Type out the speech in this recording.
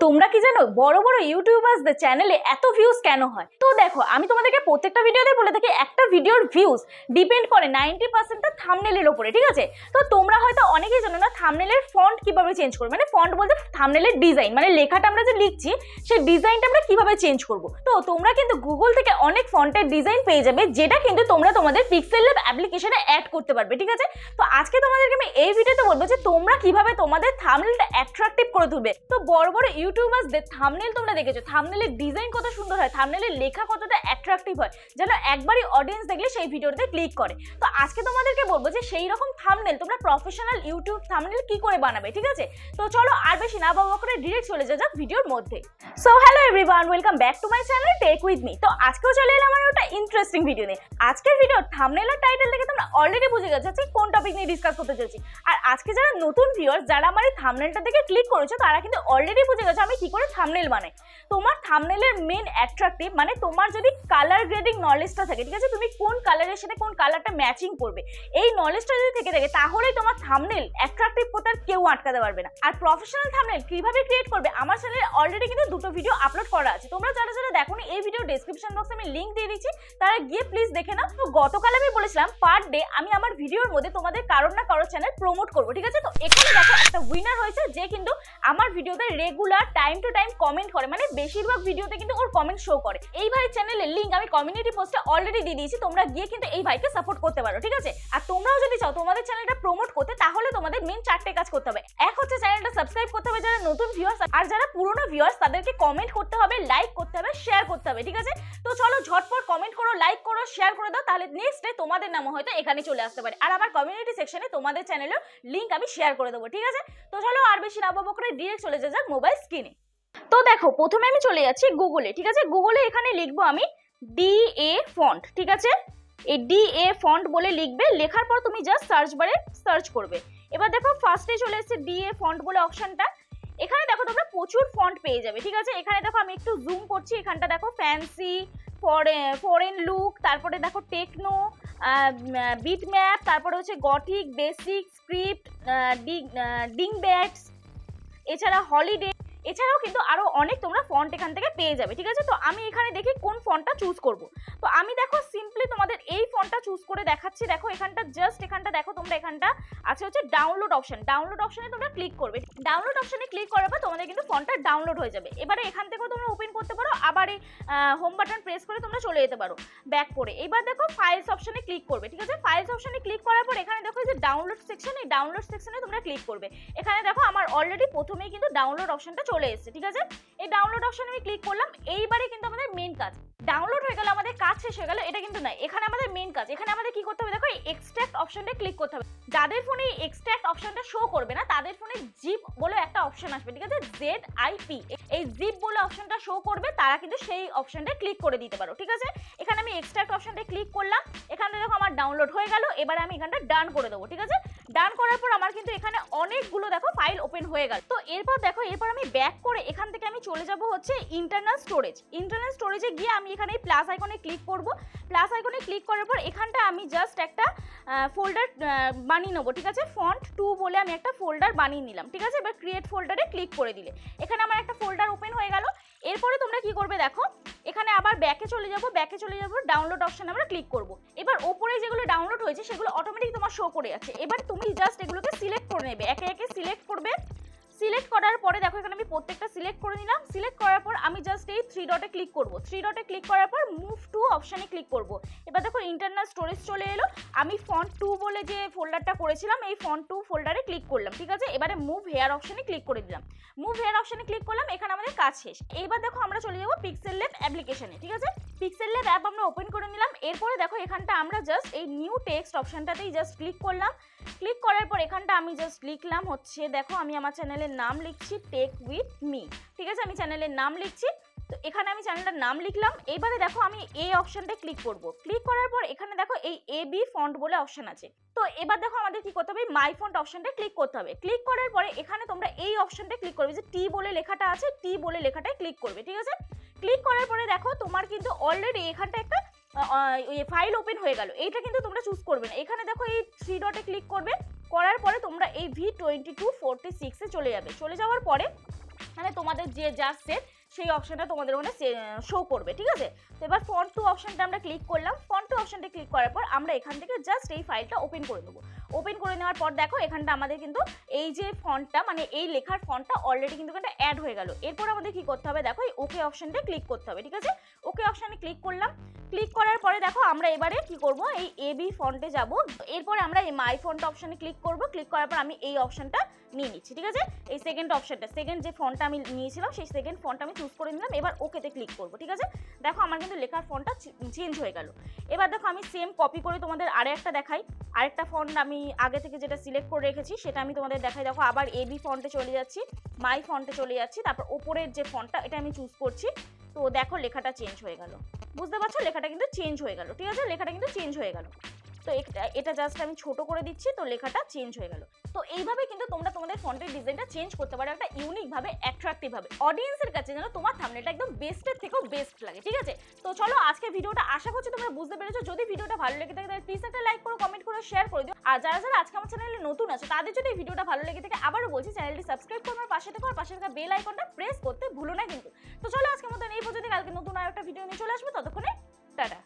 তোমরা কি জানো বড় বড় ইউটিউবারদের চ্যানেলে এত ভিউজ কেন হয়? তো দেখো, আমি তোমাদেরকে প্রত্যেকটা ভিডিওতে বলে থাকি একটা ভিডিওর ভিউজ ডিপেন্ড করে 90% থাম্বনেলের উপরে, ঠিক আছে? তো তোমরা হয়তো অনেকেই জানো না থাম্বনেলের ফন্ট কিভাবে চেঞ্জ করবে, মানে ফন্ট বলতে থাম্বনেলের ডিজাইন, মানে লেখাটা আমরা যে লিখছি সেই ডিজাইনটা আমরা কিভাবে চেঞ্জ করব। তো তোমরা কিন্তু গুগল থেকে অনেক ফন্টের ডিজাইন পেয়ে যাবে, যেটা কিন্তু তোমরা তোমাদের পিক্সেলল্যাব অ্যাপ্লিকেশনে অ্যাড করতে পারবে, ঠিক আছে? তো আজকে তোমাদেরকে আমি এই ভিডিওতে বলবো যে তোমরা কিভাবে তোমাদের থাম্বনেলটা অ্যাট্রাকটিভ করে তুলবে। তো বড় বড় ইউটিউবারদের থাম্বনেল তোমরা দেখেছো, থাম্বনেলের ডিজাইন কত সুন্দর হয়, থাম্বনেলের লেখা কতটা অ্যাট্রাকটিভ হয়, যেন একবারই অডিয়েন্স দেখলে সেই ভিডিওতে ক্লিক করে। তো আজকে তোমাদেরকে বলবো যে সেই রকম থাম্বনেল তোমরা প্রফেশনাল ইউটিউব থাম্বনেল কি করে বানাবে, ঠিক আছে? তো চলো আর বেশি না বাবা করে ডিরেক্ট চলে যাক ভিডিওর মধ্যে। So hello everyone, welcome back to my channel tech with me. তো আজকেও চলে এলাম আমার একটা ইন্টারেস্টিং ভিডিও নিয়ে। আজকের ভিডিওর থাম্বনেল আর টাইটেল দেখে তোমরা অলরেডি বুঝে গেছো যে কোন টপিক নিয়ে ডিসকাস করতে চলেছি। আর আজকে যারা নতুন ভিউয়ার্স, যারা আমার এই থাম্বনেলটা দেখে ক্লিক করেছো, তারা কিন্তু অলরেডি বুঝে গেছো আমি কি করে থাম্বনেল বানাই। তোমার থাম্বনেলের মেন অ্যাট্রাকটিভ মানে তোমার যদি কালার গ্রেডিং নলেজটা থাকে, ঠিক আছে, তুমি কোন কালারের সাথে কোন কালারটা ম্যাচিং করবে, এই নলেজটা যদি থেকে থাকে তাহলেই তোমার থাম্বনেল অ্যাট্রাকটিভ করতে আর কেউ আটকাতে পারবে না। আর প্রফেশনাল থাম্বনেল কিভাবে ক্রিয়েট করবে আমার চ্যানেলে অলরেডি কিন্তু দুটো ভিডিও আপলোড করা আছে। তোমরা যারা যারা দেখোনি এই ভিডিও ডেসক্রিপশন বক্সে আমি লিংক দিয়ে দিচ্ছি, তারা গিয়ে প্লিজ দেখে নাও। তো গতকাল আমি বলেছিলাম পার ডে আমি আমার ভিডিওর মধ্যে তোমাদের কারোর না কারোর চ্যানেল প্রমোট করবো, ঠিক আছে? তো এখানে দেখো একটা উইনার হয়েছে, যে কিন্তু আমার ভিডিওতে regular time to time comment করে, মানে বেশিরভাগ ভিডিওতে কিন্তু ওর কমেন্ট শো করে। এই ভাই চ্যানেলের লিংক আমি কমিউনিটি পোস্টে অলরেডি দিয়ে দিয়েছি, তোমরা গিয়ে কিন্তু এই ভাইকে সাপোর্ট করতে পারো, ঠিক আছে? আর তোমরাও যদি চাও তোমাদের চ্যানেলটা প্রমোট করতে, তাহলে তোমাদের মেন চারটে কাজ করতে হবে। এক হচ্ছে চ্যানেলটা সাবস্ক্রাইব করতে হবে যারা নতুন ভিউয়ার্স, আর যারা পুরনো ভিউয়ার্স তাদেরকে কমেন্ট করতে হবে, লাইক করতে হবে, শেয়ার করতে হবে, ঠিক আছে? তো চলো ঝটপট কমেন্ট করো, লাইক করো, শেয়ার করে দাও, তাহলে নেক্সট ডে তোমাদের নাম হয়তো এখানে চলে আসতে পারে। আর আমার কমিউনিটি সেকশনে তোমাদের চ্যানেলের লিংক আমি শেয়ার করে দেবো, ঠিক আছে? তো চলো আর বেশি না বকবক করে ডিরেক্ট চলে যাক মোবাইল স্ক্রিনে। তো দেখো, প্রথমে আমি চলে যাচ্ছি গুগলে, ঠিক আছে? গুগলে এখানে লিখবো আমি DA ফন্ট, ঠিক আছে? এই DA ফন্ট বলে লিখবে, লেখার পর তুমি জাস্ট সার্চ বারে সার্চ করবে। এবার দেখো ফার্স্টে চলে এসেছে DA ফন্ট বলে অপশনটা। এখানে দেখো তোমরা প্রচুর ফন্ট পেয়ে যাবে, ঠিক আছে? এখানে দেখো আমি একটু জুম করছি, এখানটা দেখো ফ্যান্সি, ফরেন লুক, তারপরে দেখো টেকনো, বিট ম্যাপ, তারপরে হচ্ছে গথিক, বেসিক, স্ক্রিপ্ট, ডিংব্যাটস, এছাড়া হলিডে, এছাড়াও কিন্তু আরো অনেক তোমরা ফন্ট এখান থেকে পেয়ে যাবে, ঠিক আছে? তো আমি এখানে দেখি কোন ফন্টটা চুজ করব। তো আমি দেখো সিম্পলি তোমাদের এই ফন্টটা চুজ করে দেখাচ্ছি। দেখো এখানটা জাস্ট এখানটা দেখো তোমরা, এখানটা আছে হচ্ছে ডাউনলোড অপশন। ডাউনলোড অপশনে তোমরা ক্লিক করবে। ডাউনলোড অপশনে ক্লিক করার পর তোমাদের কিন্তু ফন্টটা ডাউনলোড হয়ে যাবে। এবারে এখান থেকেও তোমরা ওপেন করতে পারো, আবার এই হোম বাটন প্রেস করে তোমরা চলে যেতে পারো ব্যাক করে। এবার দেখো ফাইলস অপশনে ক্লিক করবে, ঠিক আছে? ফাইলস অপশনে ক্লিক করার পর এখানে দেখো যে ডাউনলোড সেকশন, এই ডাউনলোড সেকশনে তোমরা ক্লিক করবে। এখানে দেখো আমার অলরেডি প্রথমেই কিন্তু ডাউনলোড অপশনটা চলে এসেছে, ঠিক আছে? এই ডাউনলোড অপশনে আমি ক্লিক করলাম। এইবারে কিন্তু আমাদের মেন কাজ ডাউনলোড হয়ে গেল, আমাদের কাজ শেষ হয়ে গেল, এটা কিন্তু নয়। এখানে আমাদের মেন কাজ, এখানে আমাদের কি করতে হবে দেখো, এই এক্সট্রাক্ট অপশনটা ক্লিক করতে হবে। যাদের ফোনে এই এক্সট্রাক্ট অপশনটা শো করবে না, তাদের ফোনে জিপ বলে একটা অপশন আসবে, ঠিক আছে? ZIP, এই জিপ বলে অপশনটা শো করবে, তারা কিন্তু সেই অপশনটা ক্লিক করে দিতে পারো, ঠিক আছে? এখানে আমি এক্সট্রাক্ট অপশনটা ক্লিক করলাম। এখানে দেখো আমার ডাউনলোড হয়ে গেল। এবারে আমি এখানটা ডান করে দেবো, ঠিক আছে? ডান করার পর আমার কিন্তু এখানে অনেকগুলো দেখো ফাইল ওপেন হয়ে গেল। তো এরপর দেখো, এরপর আমি ব্যাক করে এখান থেকে আমি চলে যাব হচ্ছে ইন্টারনাল স্টোরেজ। ইন্টারনাল স্টোরেজে গিয়ে আমি এখানে এই প্লাস আইকনে ক্লিক করব। প্লাস আইকনে ক্লিক করার পর এখানটা আমি জাস্ট একটা ফোল্ডার বানিয়ে নেবো, ঠিক আছে? ফন্ট 2 বলে আমি একটা ফোল্ডার বানিয়ে নিলাম, ঠিক আছে? এবার ক্রিয়েট ফোল্ডারে ক্লিক করে দিলে এখানে আমার একটা ফোল্ডার ওপেন হয়ে গেল। এরপরে তোমরা কি করবে দেখো, এখানে আবার ব্যাকে চলে যাব। ব্যাকে চলে যাব, ডাউনলোড অপশনে আমরা ক্লিক করব। এবার ওপরে যেগুলো ডাউনলোড হয়েছে সেগুলো অটোমেটিক তোমার শো করে যাচ্ছে। এবার তুমি জাস্ট এগুলোকে সিলেক্ট করে নেবে, একে একে সিলেক্ট করবে। সিলেক্ট করার পরে দেখো এখানে আমি প্রত্যেকটা সিলেক্ট করে নিলাম। সিলেক্ট করার পর আমি জাস্ট এই 3 ডটে ক্লিক করব। 3 ডটে ক্লিক করার পর মুভ টু অপশনে ক্লিক করব। এবার দেখো ইন্টারনাল স্টোরেজ চলে এলো। আমি ফন্ট 2 বলে যে ফোল্ডারটা করেছিলাম, এই ফন্ট 2 ফোল্ডারে ক্লিক করলাম, ঠিক আছে? এবারে মুভ হেয়ার অপশনে ক্লিক করে দিলাম। মুভ হেয়ার অপশনে ক্লিক করলাম, এখানে আমাদের কাজ শেষ। এবার দেখো আমরা চলে যাব পিক্সেলল্যাব অ্যাপ্লিকেশনে, ঠিক আছে? পিক্সেলল্যাব অ্যাপ আমরা ওপেন করে নিলাম। এরপরে দেখো এখানটা আমরা জাস্ট এই নিউ টেক্সট অপশনটাতেই জাস্ট ক্লিক করলাম। ক্লিক করার পর এখানটা আমি জাস্ট লিখলাম হচ্ছে, দেখো আমি আমার চ্যানেলের নাম লিখছি টেক উইথ মি, ঠিক আছে? আমি চ্যানেলের নাম লিখছি। তো এখানে আমি চ্যানেলটার নাম লিখলাম। এবারে দেখো আমি এই অপশনটা ক্লিক করব। ক্লিক করার পর এখানে দেখো এই AB ফন্ট বলে অপশন আছে। তো এবার দেখো আমাদের কি করতে হবে, মাই ফন্ট অপশনটা ক্লিক করতে হবে। ক্লিক করার পরে এখানে তোমরা এই অপশনটা ক্লিক করবে, যে টি বলে লেখাটা আছে, টি বলে লেখাটায় ক্লিক করবে, ঠিক আছে? ক্লিক করার পরে দেখো তোমার কিন্তু অলরেডি এখানটা একটা ফাইল ওপেন হয়ে গেল। এইটা কিন্তু তোমরা চুজ করবে না। এখানে দেখো এই 3 ডটে ক্লিক করবে। করার পরে তোমরা এই V2246 এ চলে যাবে। চলে যাওয়ার পরে মানে তোমাদের যে যার সেট সেই অপশনটা তোমাদের ওখানে শো করবে, ঠিক আছে। তো এবার ফন্ট টু অপশনটা আমরা ক্লিক করলাম। ফন্ট টু অপশনটা ক্লিক করার পর আমরা এখান থেকে জাস্ট এই ফাইলটা ওপেন করে নেবো। ওপেন করে নেওয়ার পর দেখো এখানটা আমাদের কিন্তু এই যে ফন্টটা মানে এই লেখার ফন্টটা অলরেডি কিন্তু এখানটা অ্যাড হয়ে গেল। এরপর আমাদের কি করতে হবে দেখো এই ওকে অপশনটা ক্লিক করতে হবে, ঠিক আছে। ওকে অপশনে ক্লিক করলাম। ক্লিক করার পরে দেখো আমরা এবারে কি করব এই এবি ফন্টে যাব। এরপর আমরা এই মাই ফন্ট অপশনে ক্লিক করব। ক্লিক করার পর আমি এই অপশনটা নিয়ে নিচ্ছি, ঠিক আছে। এই সেকেন্ড অপশনটা, সেকেন্ড যে ফন্টটা আমি নিয়েছিলাম সেই সেকেন্ড ফন্টটা আমি চুজ করে নিলাম। এবার ওকেতে ক্লিক করব, ঠিক আছে। দেখো আমার কিন্তু লেখার ফন্টটা চেঞ্জ হয়ে গেল। এবার দেখো আমি সেম কপি করে তোমাদের আরেকটা দেখাই। আরেকটা ফন্ট আমি আগে থেকে যেটা সিলেক্ট করে রেখেছি সেটা আমি তোমাদের দেখাই। দেখো আবার এবি ফন্টে চলে যাচ্ছি, মাই ফন্টে চলে যাচ্ছি, তারপর ওপরের যে ফন্টটা এটা আমি চুজ করছি। তো দেখো লেখাটা চেঞ্জ হয়ে গেল, বুঝতে পারছো লেখাটা কিন্তু চেঞ্জ হয়ে গেল, ঠিক আছে। লেখাটা কিন্তু চেঞ্জ হয়ে গেল। তো এটা জাস্ট আমি ছোট করে দিচ্ছি, তো লেখাটা চেঞ্জ হয়ে গেল। তো এইভাবে কিন্তু তোমরা তোমাদের ফন্টের ডিজাইনটা চেঞ্জ করতে পারো একটা ইউনিক ভাবে, অ্যাট্রাকটিভ ভাবে, অডিয়েন্সের কাছে যেন তোমার থাম্বনেলটা একদম বেস্টের থেকেও বেস্ট লাগে, ঠিক আছে। তো চলো আজকে ভিডিওটা আশা করছি তোমরা বুঝতে পেরেছো। যদি ভিডিওটা ভালো লেগে থাকে তাহলে প্লিজ একটা লাইক করো, কমেন্ট করো, শেয়ার করে দিও। আর যারা যারা আজকে আমার চ্যানেলে নতুন আছে তাদের যদি ভিডিওটা ভালো লেগে থাকে আবারও বলছি চ্যানেলটি সাবস্ক্রাইব করো, পাশে থেকো, আর পাশে থাকা বেল আইকনটা প্রেস করতে ভুলো না কিন্তু। তো চলো আজকের মতন এই পর্যন্ত, কালকে নতুন আর একটা ভিডিও নিয়ে চলে আসবো। ততক্ষণে টাটা।